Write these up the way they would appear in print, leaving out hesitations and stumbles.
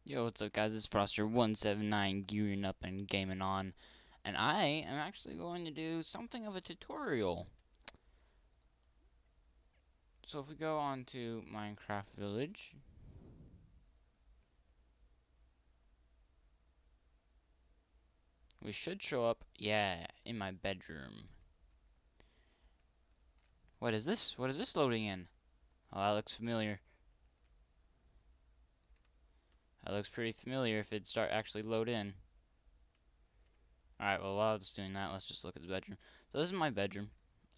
Yo, what's up, guys? It's Froster179 gearing up and gaming on, and I am actually going to do something of a tutorial. So if we go on to Minecraft Village, we should show up, yeah, in my bedroom. What is this? What is this loading in? Oh, that looks familiar. That looks pretty familiar if it'd start actually load in. Alright, well, while it's doing that, let's just look at the bedroom. So this is my bedroom.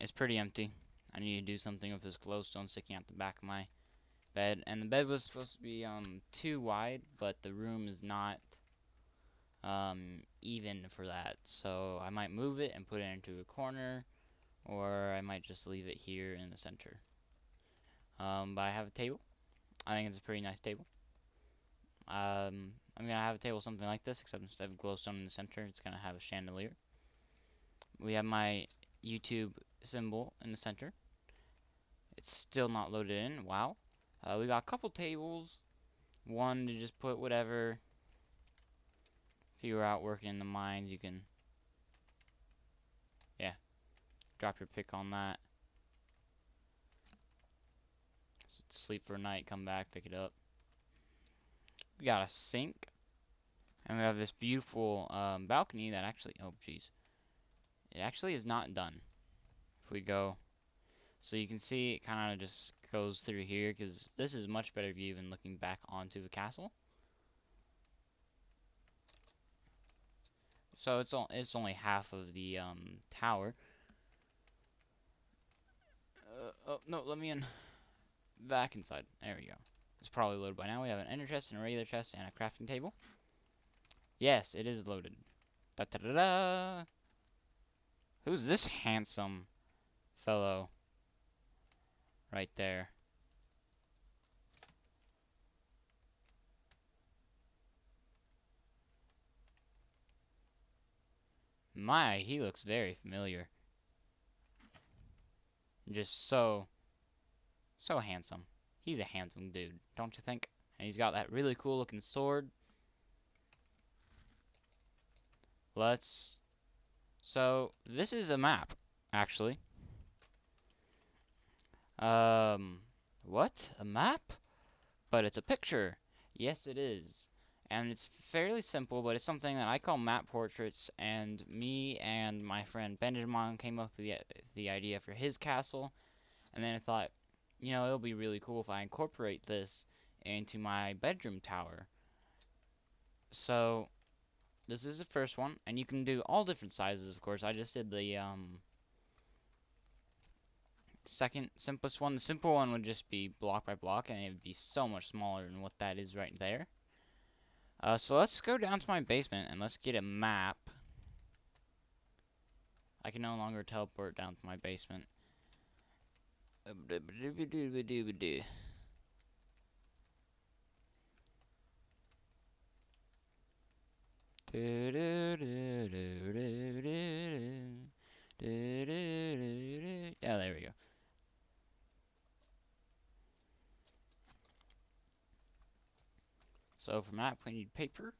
It's pretty empty. I need to do something with this glowstone sticking out the back of my bed, and the bed was supposed to be too wide, but the room is not even for that, so I might move it and put it into a corner, or I might just leave it here in the center. But I have a table. I think it's a pretty nice table. I'm gonna have a table something like this, except instead of glowstone in the center, it's gonna have a chandelier. We have my YouTube symbol in the center. It's still not loaded in. Wow. We got a couple tables. One to just put whatever. If you were out working in the mines, you can, yeah, drop your pick on that. Sleep for a night, come back, pick it up. We got a sink. And we have this beautiful balcony that actually, oh jeez, it actually is not done. If we go, so you can see it kind of just goes through here, because this is a much better view than looking back onto the castle. So it's only half of the tower. Oh no, let me in. Back inside. There we go. It's probably loaded by now. We have an ender chest and a regular chest and a crafting table. Yes, it is loaded. Da da da da. Who's this handsome fellow right there? My, he looks very familiar. Just so handsome. He's a handsome dude, don't you think? And he's got that really cool looking sword. Let's. So this is a map, actually. What? A map? But it's a picture. Yes, it is. And it's fairly simple, but it's something that I call map portraits, and me and my friend Benjamin came up with the idea for his castle, and then I thought, you know, it'll be really cool if I incorporate this into my bedroom tower. So, this is the first one, and you can do all different sizes, of course. I just did the, second simplest one. The simple one would just be block by block, and it would be so much smaller than what that is right there. So let's go down to my basement and let's get a map. I can no longer teleport down to my basement. Yeah, there we go. So for map, we need paper,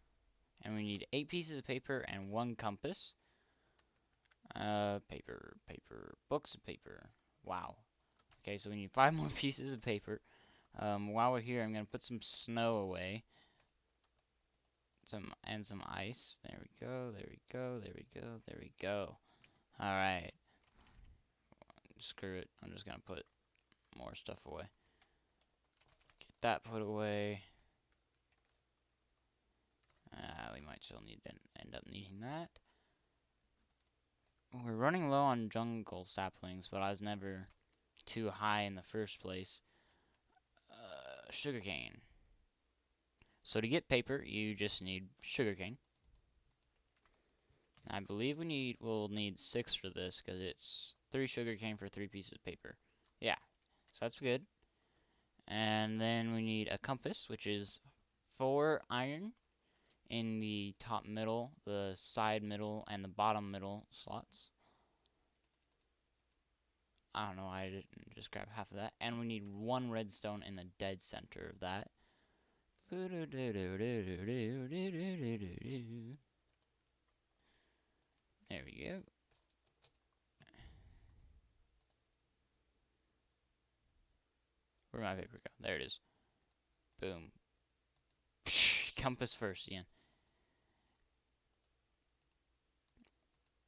and we need 8 pieces of paper and 1 compass. Paper, books of paper. Wow. Okay, so we need 5 more pieces of paper. While we're here, I'm gonna put some snow away. Some ice. There we go. There we go. There we go. There we go. All right. Screw it. I'm just gonna put more stuff away. Get that put away. We might still need to end up needing that. We're running low on jungle saplings, but I was never too high in the first place. Sugarcane. So to get paper, you just need sugarcane. I believe we'll need 6 for this, because it's 3 sugarcane for 3 pieces of paper. Yeah, so that's good. And then we need a compass, which is 4 iron in the top middle, the side middle, and the bottom middle slots. I don't know why I didn't just grab half of that. And we need 1 redstone in the dead center of that. There we go. Where'd my paper go? There it is. Boom. Compass first again.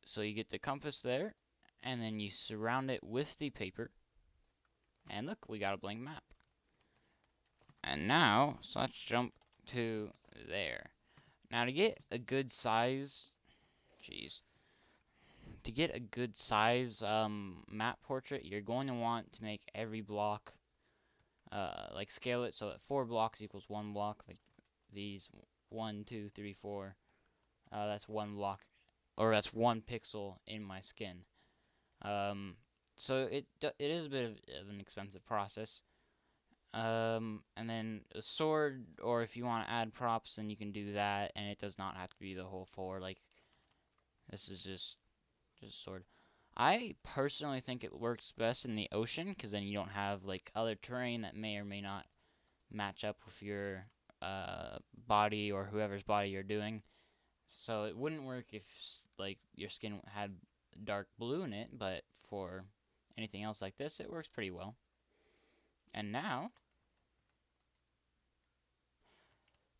So you get the compass there, and then you surround it with the paper. And look, we got a blank map. And now, so let's jump to there. Now to get a good size, to get a good size map portrait, you're going to want to make every block, like scale it so that 4 blocks equals 1 block, like these 1, 2, 3, 4. That's 1 block, or that's 1 pixel in my skin. So it is a bit of an expensive process. And then a sword, or if you want to add props, then you can do that, and it does not have to be the whole 4. Like this is just a sword. I personally think it works best in the ocean, because then you don't have like other terrain that may or may not match up with your body or whoever's body you're doing. So it wouldn't work if like your skin had dark blue in it, but for anything else like this, it works pretty well. And now,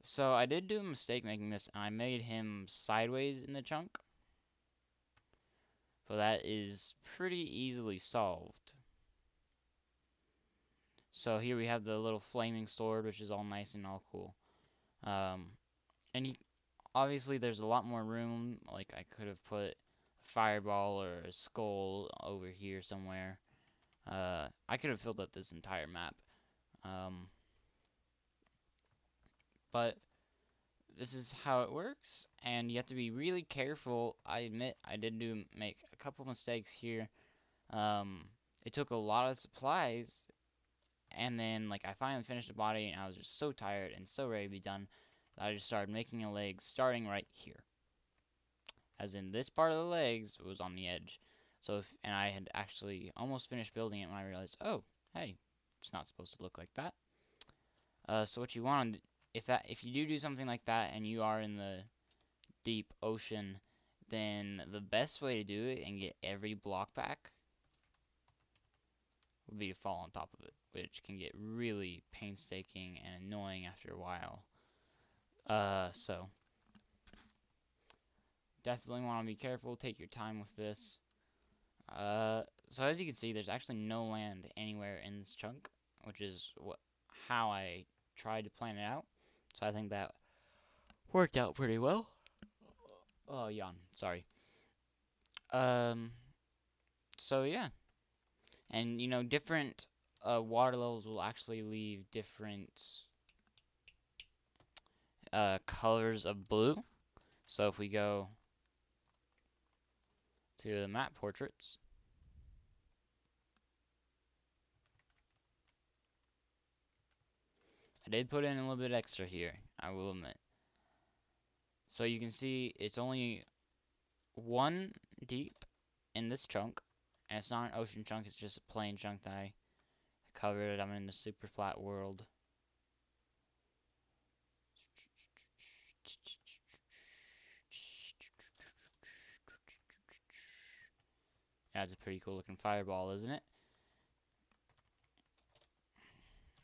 so I did do a mistake making this, and I made him sideways in the chunk. So that is pretty easily solved. So here we have the little flaming sword, which is all nice and all cool. And obviously there's a lot more room. Like I could have put a fireball or a skull over here somewhere. I could have filled up this entire map. But this is how it works, and you have to be really careful. I admit I did make a couple mistakes here. It took a lot of supplies, and then like I finally finished the body, and I was just so tired and so ready to be done that I just started making a leg starting right here. As in, this part of the legs was on the edge. So and I had actually almost finished building it when I realized, oh, hey, it's not supposed to look like that. So what you want, if you do something like that and you are in the deep ocean, then the best way to do it and get every block back would be to fall on top of it, which can get really painstaking and annoying after a while. So definitely want to be careful, take your time with this. So as you can see, there's actually no land anywhere in this chunk, which is how I tried to plan it out. So I think that worked out pretty well. Oh, yawn. Sorry. So yeah, and you know, different water levels will actually leave different colors of blue. So if we go to the map portraits, I did put in a little bit extra here, I will admit. So you can see it's only 1 deep in this chunk, and it's not an ocean chunk, it's just a plain chunk that I covered. I'm in a super flat world. That's a pretty cool looking fireball, isn't it?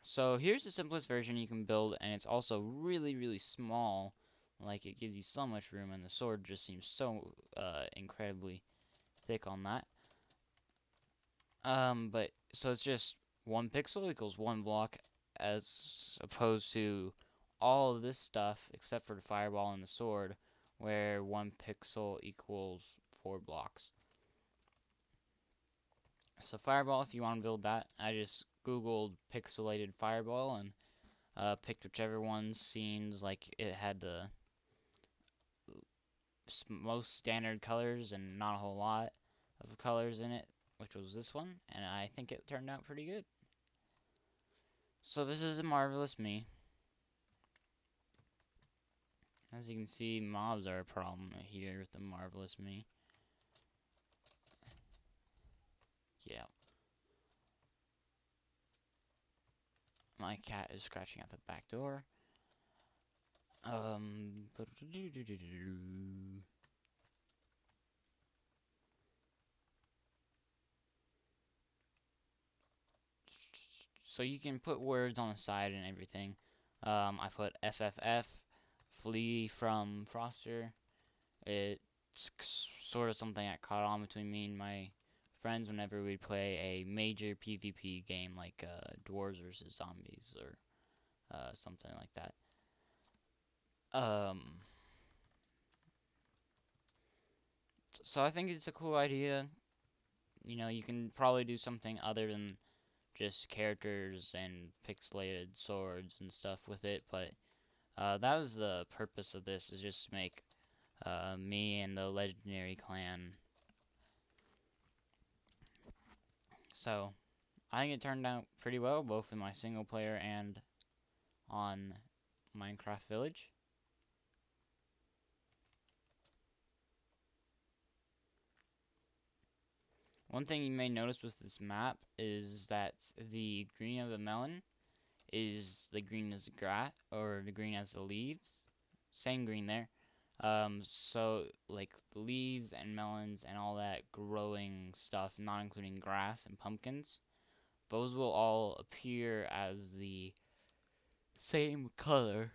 So here's the simplest version you can build, and it's also really, really small. Like, it gives you so much room, and the sword just seems so incredibly thick on that. But so it's just 1 pixel equals 1 block, as opposed to all of this stuff except for the fireball and the sword, where 1 pixel equals 4 blocks. So fireball, if you want to build that, I just googled pixelated fireball and picked whichever one seems like it had the most standard colors and not a whole lot of colors in it, which was this one, and I think it turned out pretty good. So this is a Marvelous Me. As you can see, mobs are a problem here with the Marvelous Me. Yeah. My cat is scratching at the back door. Um, so you can put words on the side and everything. I put FFF, flee from Froster. It's sort of something that caught on between me and my friends whenever we'd play a major PvP game like Dwarves versus Zombies or something like that. Um, so I think it's a cool idea. You know, you can probably do something other than just characters and pixelated swords and stuff with it, but that was the purpose of this, is just to make me and the legendary clan. So I think it turned out pretty well, both in my single player and on Minecraft Village. One thing you may notice with this map is that the green of the melon is the green as the grass, or the green as the leaves. Same green there. So like the leaves and melons and all that growing stuff, not including grass and pumpkins, those will all appear as the same color.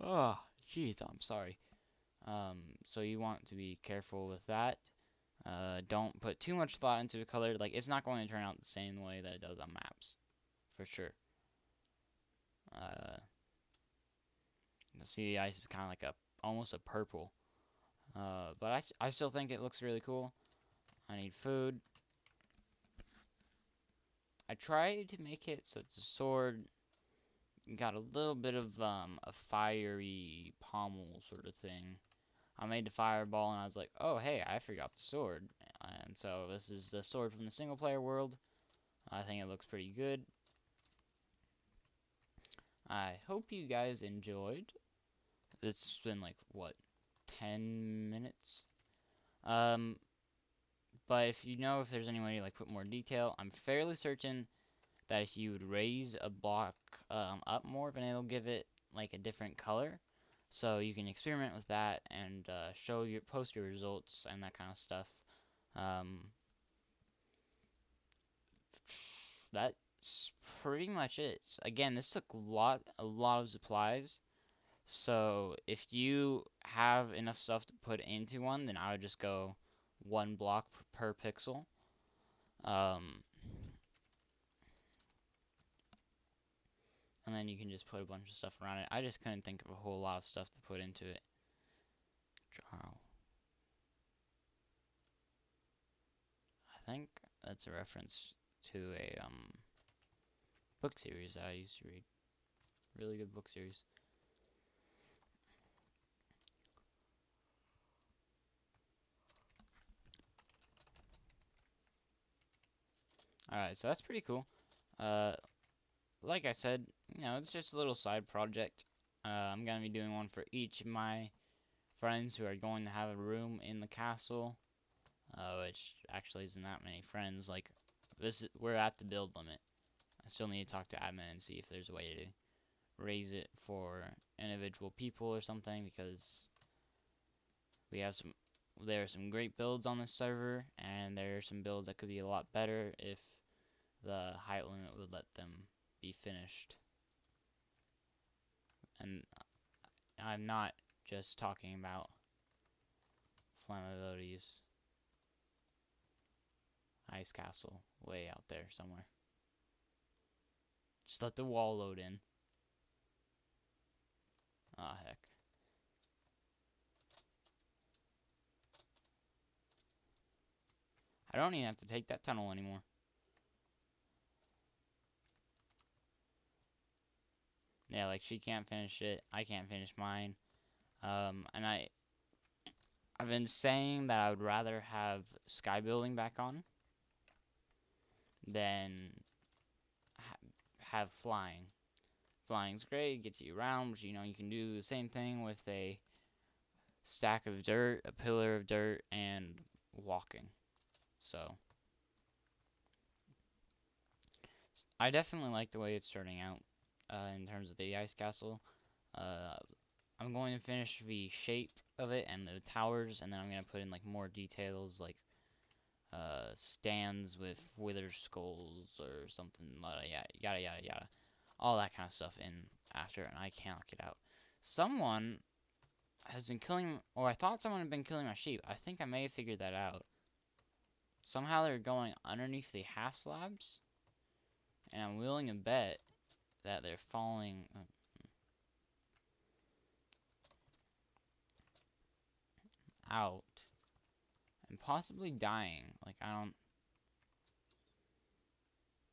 Oh, jeez, I'm sorry. So you want to be careful with that. Don't put too much thought into the color. Like, it's not going to turn out the same way that it does on maps, for sure. See, the ice is kind of like almost a purple. But I still think it looks really cool. I need food. I tried to make it so it's a sword. Got a little bit of a fiery pommel sort of thing. I made the fireball and I was like, oh hey, I forgot the sword. And so this is the sword from the single player world. I think it looks pretty good. I hope you guys enjoyed. It's been like, what, 10 minutes? But if you know if there's any way to like put more detail, I'm fairly certain that if you would raise a block up more, then it'll give it like a different color. So you can experiment with that and post your results and that kind of stuff. Um, that's pretty much it. Again, this took a lot of supplies. So if you have enough stuff to put into one, then I would just go one block per pixel. And then you can just put a bunch of stuff around it. I just couldn't think of a whole lot of stuff to put into it. Wow. I think that's a reference to a book series that I used to read. Really good book series. Alright, so that's pretty cool. Like I said, you know, it's just a little side project. I'm gonna be doing one for each of my friends who are going to have a room in the castle, which actually isn't that many friends. Like, we're at the build limit. I still need to talk to admin and see if there's a way to raise it for individual people or something, because we have there are some great builds on this server, and there are some builds that could be a lot better if the height limit would let them be finished. And I'm not just talking about Flammability's ice castle way out there somewhere. Just let the wall load in. Ah, heck. I don't even have to take that tunnel anymore. Yeah, like, she can't finish it, I can't finish mine. And I've been saying that I would rather have sky building back on than have flying. Flying's great, gets you around, but you know, you can do the same thing with a stack of dirt, a pillar of dirt, and walking. So I definitely like the way it's turning out in terms of the ice castle. I'm I'm going to finish the shape of it and the towers, and then I'm going to put in like more details, like stands with wither skulls or something, yada yada yada, all that kind of stuff in after, and I cannot get out. Someone has been killing, or I thought someone had been killing my sheep. I think I may have figured that out. Somehow they're going underneath the half slabs, and I'm willing to bet that they're falling out and possibly dying. Like, I don't.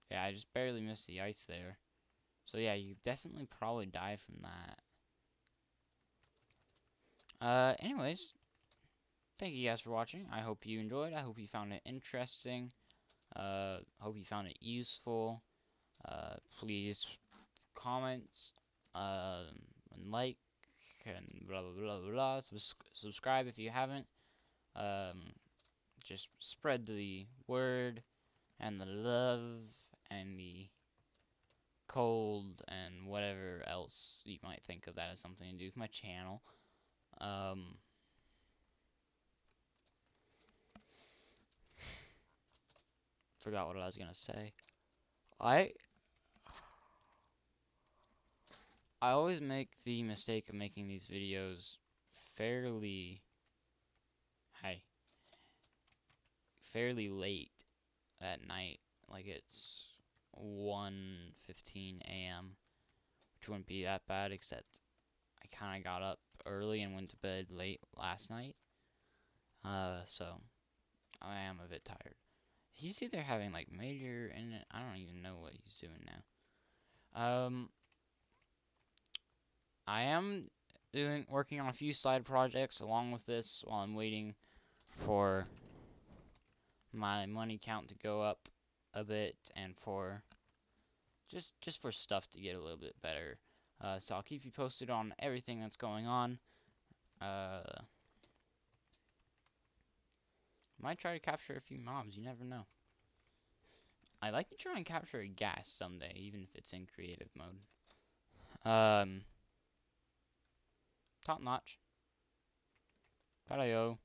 Yeah, I just barely missed the ice there. So yeah, you definitely probably die from that. Anyways, thank you guys for watching. I hope you enjoyed. I hope you found it interesting. Hope you found it useful. Please comment, and like, and blah blah blah blah. Subscribe if you haven't. Just spread the word and the love and the cold and whatever else you might think of that as something to do with my channel. Forgot what I was gonna say. I always make the mistake of making these videos fairly late at night. Like it's 1:15 a.m., which wouldn't be that bad, except I kind of got up early and went to bed late last night. So I am a bit tired. He's either having like major internet, I don't even know what he's doing now. I am working on a few side projects along with this while I'm waiting for my money count to go up a bit, and for just for stuff to get a little bit better. So I'll keep you posted on everything that's going on. Might try to capture a few mobs, you never know. I'd like to try and capture a ghast someday, even if it's in creative mode. Top notch. Bye-yo.